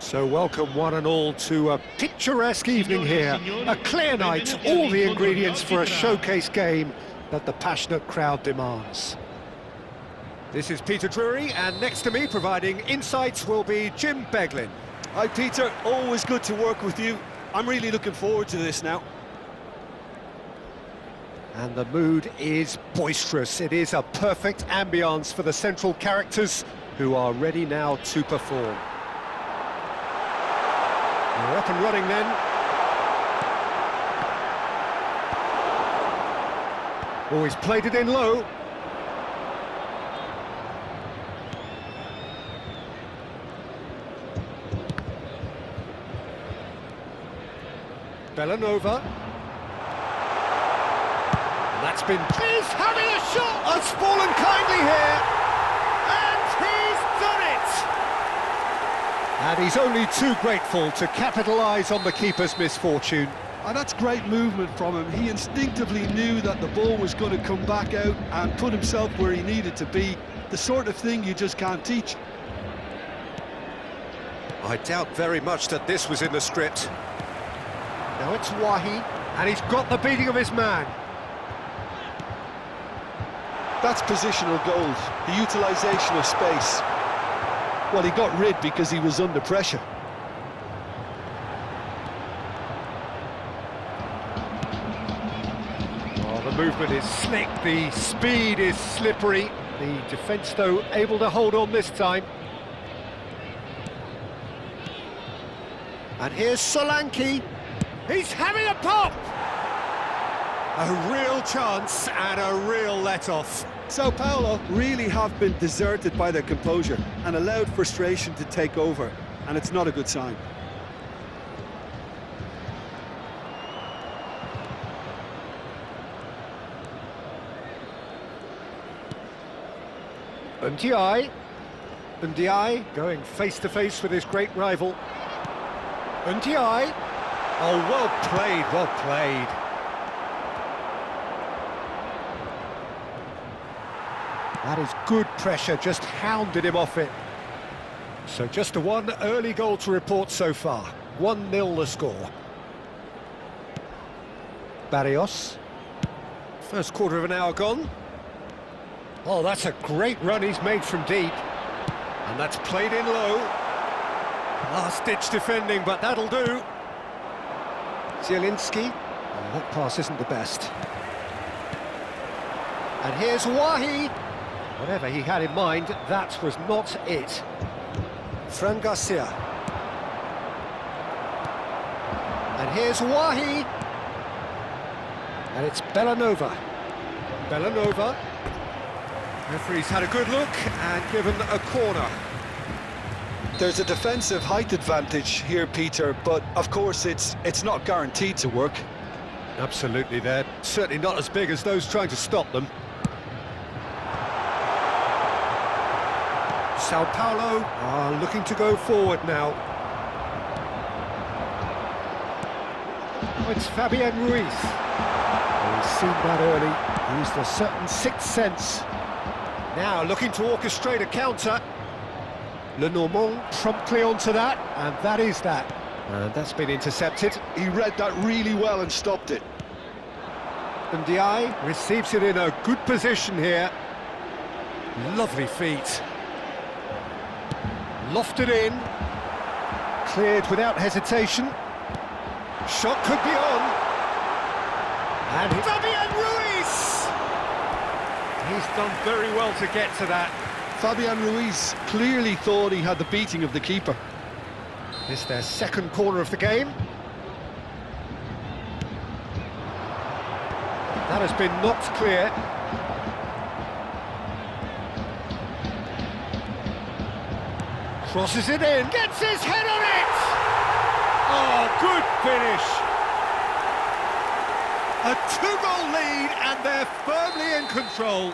So welcome one and all to a picturesque evening here. A clear night, all the ingredients for a showcase game that the passionate crowd demands. This is Peter Drury, and next to me providing insights will be Jim Beglin. Hi Peter, always good to work with you. I'm really looking forward to this now. And the mood is boisterous. It is a perfect ambience for the central characters who are ready now to perform. We're up and running then. Oh, he's played it in low. Bellanova. And that's been... He's having a shot! Unspoilen kindly here. And he's done it! And he's only too grateful to capitalise on the keeper's misfortune. And that's great movement from him. He instinctively knew that the ball was going to come back out and put himself where he needed to be. The sort of thing you just can't teach. I doubt very much that this was in the script. Now it's Wahi, and he's got the beating of his man. That's positional gold, the utilisation of space. Well, he got rid because he was under pressure. Oh, the movement is slick, the speed is slippery. The defence, though, able to hold on this time. And here's Solanke. He's having a pop! A real chance and a real let-off. So Paolo really have been deserted by their composure and allowed frustration to take over, and it's not a good sign. Ndiaye going face-to-face with his great rival. Ndiaye. Oh, well played, well played. That is good pressure, just hounded him off it. So just a one early goal to report so far. 1-0 the score. Barrios. First quarter of an hour gone. Oh, that's a great run he's made from deep. And that's played in low. Last-ditch defending, but that'll do. Zielinski. Oh, that pass isn't the best. And here's Wahi. Whatever he had in mind, that was not it. Fran Garcia. And here's Wahi. And it's Bellanova. Bellanova. Referee's had a good look and given a corner. There's a defensive height advantage here, Peter, but of course it's not guaranteed to work. Absolutely, they're certainly not as big as those trying to stop them. Sao Paulo are looking to go forward now. Oh, it's Fabian Ruiz. Oh, he's seen that early. Used a certain sixth sense. Now looking to orchestrate a counter. Lenormand promptly onto that, and that is that. And that's been intercepted. He read that really well and stopped it. Ndiaye receives it in a good position here. Lovely feet. Lofted in. Cleared without hesitation. Shot could be on. And Fabian Ruiz! He's done very well to get to that. Fabian Ruiz clearly thought he had the beating of the keeper. This is their second corner of the game. That has been knocked clear. Crosses it in, gets his head on it! Oh, good finish! A two-goal lead and they're firmly in control.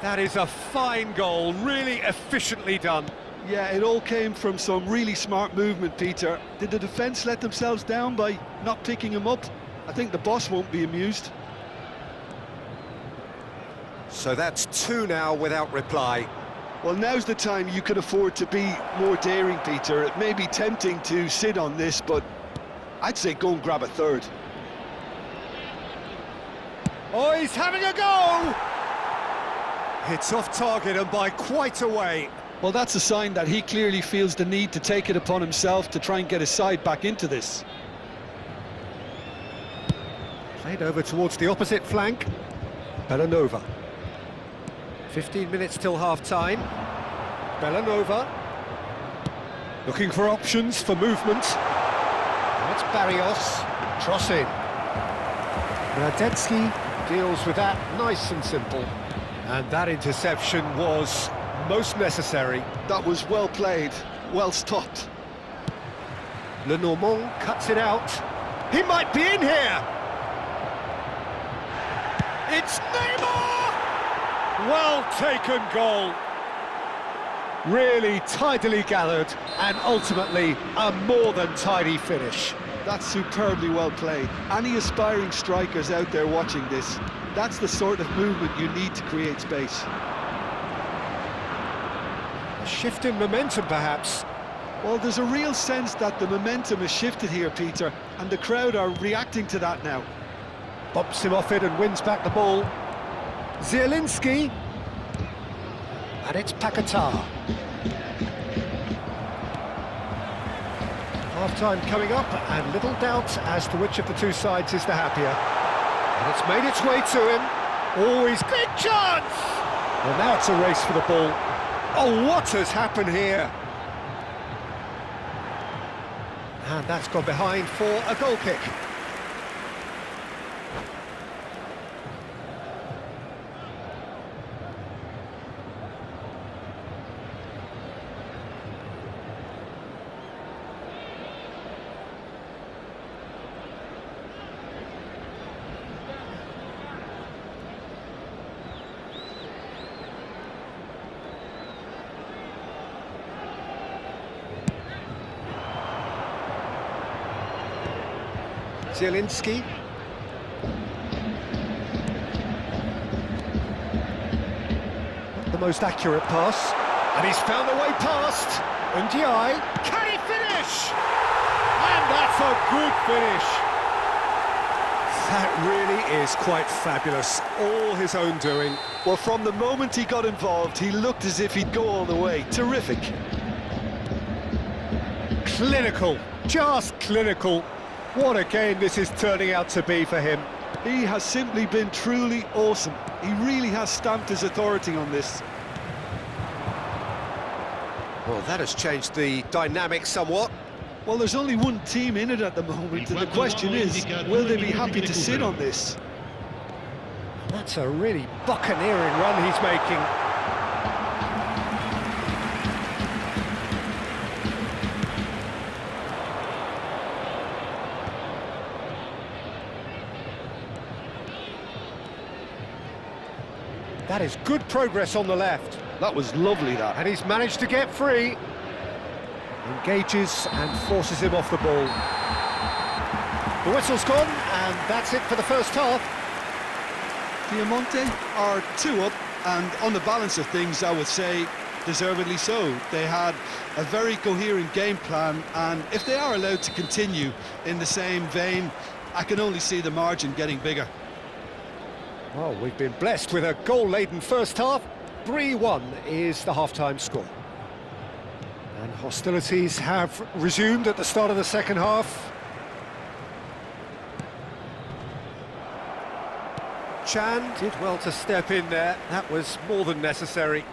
That is a fine goal, really efficiently done. Yeah, it all came from some really smart movement, Peter. Did the defence let themselves down by not picking him up? I think the boss won't be amused. So that's two now without reply. Well, now's the time you can afford to be more daring, Peter. It may be tempting to sit on this, but I'd say go and grab a third. Oh, he's having a go! It's off target and by quite a way. Well, that's a sign that he clearly feels the need to take it upon himself to try and get his side back into this. Played over towards the opposite flank. Bellanova. 15 minutes till half-time. Bellanova. Looking for options for movement. That's Barrios. Cross in. Radetsky deals with that nice and simple. And that interception was most necessary. That was well played, well stopped. Lenormand cuts it out. He might be in here! It's Neymar! Well taken goal. Really tidily gathered and ultimately a more than tidy finish. That's superbly well played. Any aspiring strikers out there watching this, that's the sort of movement you need to create space. A shift in momentum, perhaps. Well, there's a real sense that the momentum has shifted here, Peter, and the crowd are reacting to that now. Bumps him off it and wins back the ball. Zielinski. And it's Paquetá. Half-time coming up, and little doubt as to which of the two sides is the happier. And it's made its way to him. Always big chance! Well, now it's a race for the ball. Oh, what has happened here? And that's gone behind for a goal kick. Zielinski. The most accurate pass. And he's found a way past. Ndiaye. Can he finish? And that's a good finish. That really is quite fabulous. All his own doing. Well, from the moment he got involved, he looked as if he'd go all the way. Terrific. Clinical. Just clinical. What a game this is turning out to be for him. He has simply been truly awesome. He really has stamped his authority on this. Well, that has changed the dynamic somewhat. Well, there's only one team in it at the moment, and the question is, will they be happy to sit on this? That's a really buccaneering run he's making. That is good progress on the left. That was lovely, that. And he's managed to get free. Engages and forces him off the ball. The whistle's gone, and that's it for the first half. Piemonte are 2 up, and on the balance of things, I would say, deservedly so. They had a very coherent game plan, and if they are allowed to continue in the same vein, I can only see the margin getting bigger. Well, we've been blessed with a goal-laden first half. 3-1 is the half-time score. And hostilities have resumed at the start of the second half. Chan did well to step in there. That was more than necessary.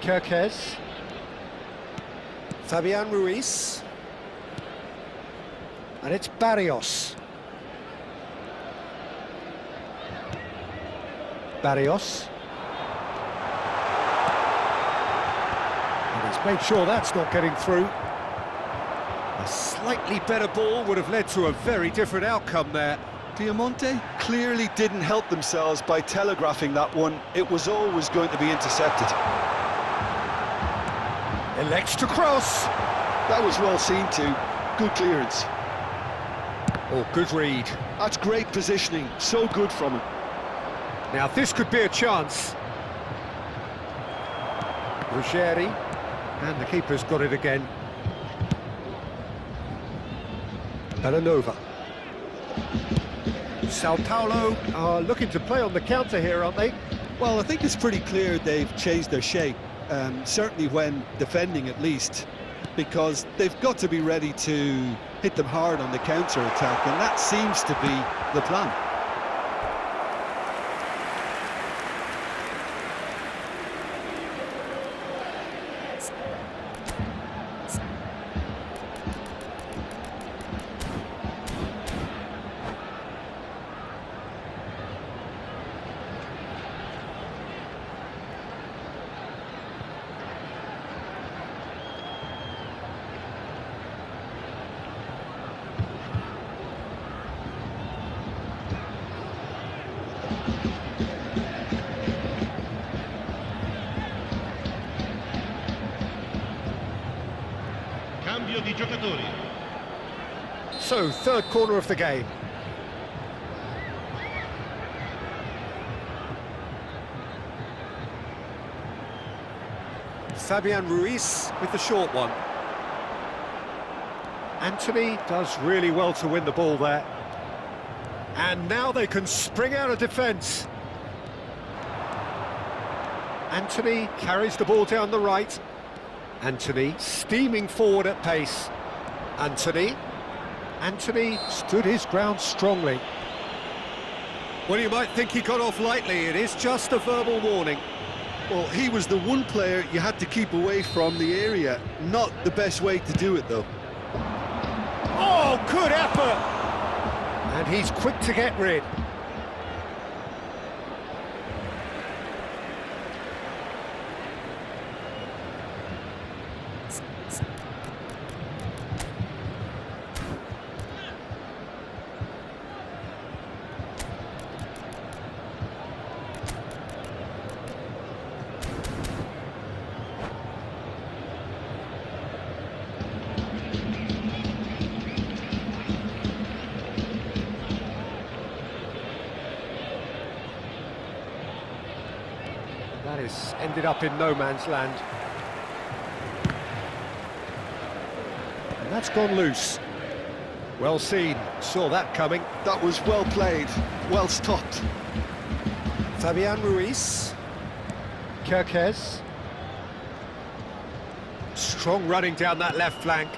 Kirkes. Fabian Ruiz. And it's Barrios. Barrios. And he's made sure that's not getting through. A slightly better ball would have led to a very different outcome there. Piemonte clearly didn't help themselves by telegraphing that one. It was always going to be intercepted. Elects to cross. That was well seen too. Good clearance. Oh, good read. That's great positioning. So good from him. Now this could be a chance. Ruggeri, and the keeper's got it again. Bellanova. Sao Paulo are looking to play on the counter here, aren't they? Well, I think it's pretty clear they've changed their shape, certainly when defending at least, because they've got to be ready to hit them hard on the counter-attack, and that seems to be the plan. Cambio di giocatori. So, third corner of the game. Fabian Ruiz with the short one. Anthony does really well to win the ball there. And now they can spring out of defence. Anthony carries the ball down the right. Anthony steaming forward at pace. Anthony stood his ground strongly. Well, you might think he got off lightly. It is just a verbal warning. Well, he was the one player you had to keep away from the area. Not the best way to do it, though. Oh, good effort! And he's quick to get rid. That has ended up in no man's land. And that's gone loose. Well seen, saw that coming. That was well played, well stopped. Fabian Ruiz. Kerkez. Strong running down that left flank.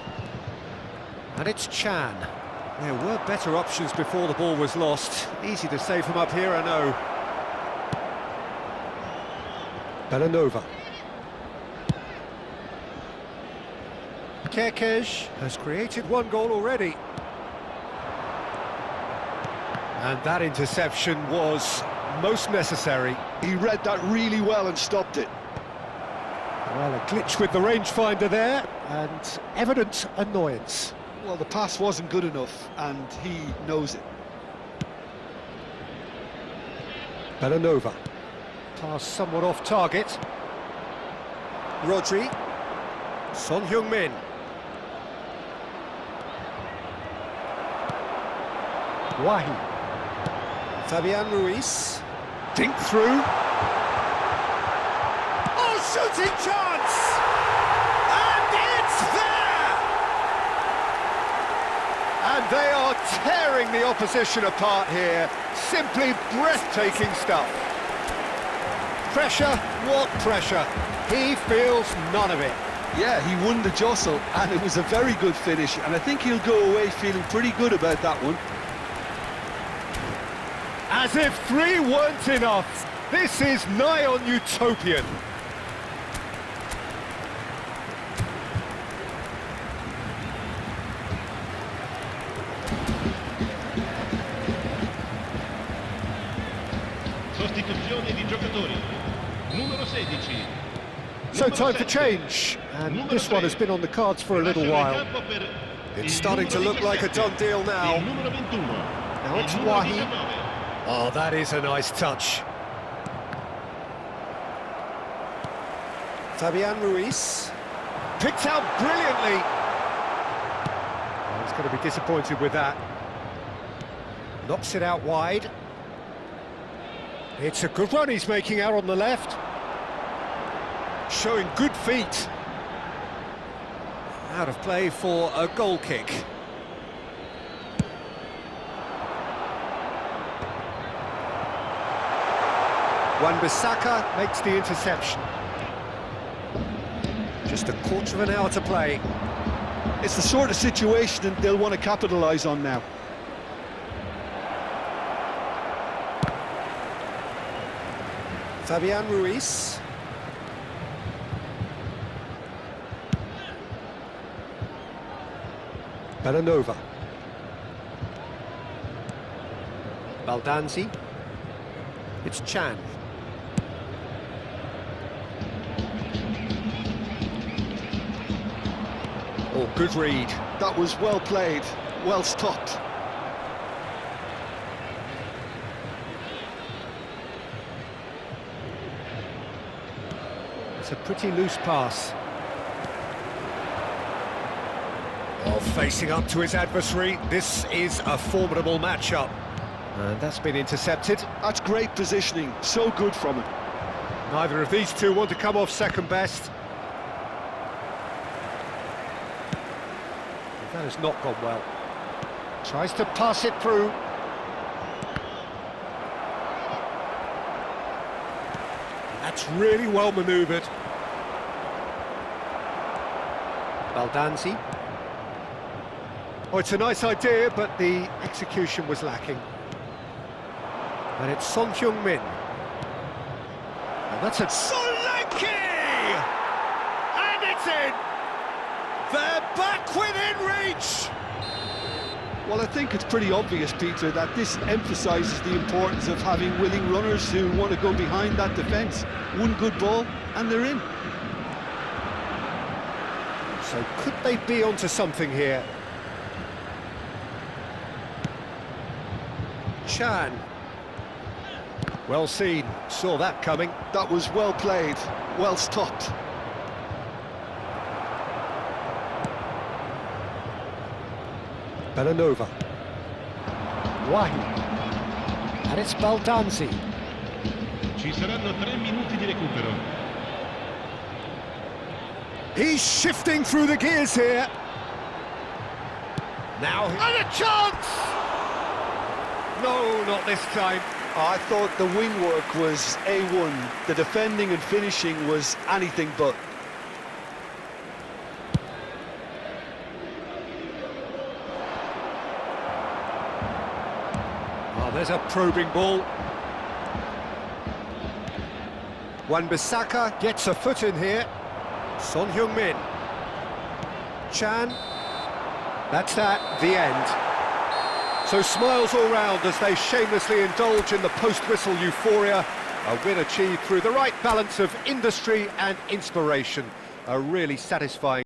And it's Chan. There were better options before the ball was lost. Easy to save from up here, I know. Bellanova. Kerkez has created one goal already. And that interception was most necessary. He read that really well and stopped it. Well, a glitch with the rangefinder there, and evident annoyance. Well, the pass wasn't good enough, and he knows it. Bellanova. Pass somewhat off target. Rodri. Son Heung-min. Wahi. Fabian Ruiz. Dink through. Oh, shooting chance! And it's there! And they are tearing the opposition apart here. Simply breathtaking stuff. Pressure, what pressure? He feels none of it. Yeah, he won the jostle, and it was a very good finish, and I think he'll go away feeling pretty good about that one. As if 3 weren't enough. This is nigh on utopian. Sostituzione di giocatori. Numero 16. So time for change, and this one has been on the cards for a little while. It's starting to look like a done deal now. Now it's Wahi. Oh, that is a nice touch. Fabian Ruiz. Picked out brilliantly. Oh, he's going to be disappointed with that. Knocks it out wide. It's a good run he's making out on the left. showing good feet. Out of play for a goal kick. Wan-Bissaka makes the interception. Just a quarter of an hour to play. It's the sort of situation that they'll want to capitalise on now. Fabian Ruiz. Belanova. Baldanzi. It's Chan. Oh, good read. That was well played, well stopped. It's a pretty loose pass. Oh, facing up to his adversary, this is a formidable matchup. And that's been intercepted. That's great positioning, so good from him. Neither of these two want to come off second best. That has not gone well. Tries to pass it through. That's really well manoeuvred. Baldanzi. Oh, it's a nice idea, but the execution was lacking. And it's Son Heung-min. And that's a Solanke! And it's in! They're back within reach! Well, I think it's pretty obvious, Peter, that this emphasises the importance of having willing runners who want to go behind that defence. One good ball, and they're in. So could they be onto something here? Chan. Well seen, saw that coming. That was well played, well stopped. Belanova. Wahi. And it's Baldanzi. Ci saranno 3 minuti di recupero. He's shifting through the gears here. Now, and a chance! No, not this time. I thought the wing work was A1. The defending and finishing was anything but. Oh, there's a probing ball. Wan-Bissaka gets a foot in here. Son Heung-min. Chan. That's that, the end. So smiles all round as they shamelessly indulge in the post-whistle euphoria. A win achieved through the right balance of industry and inspiration. A really satisfying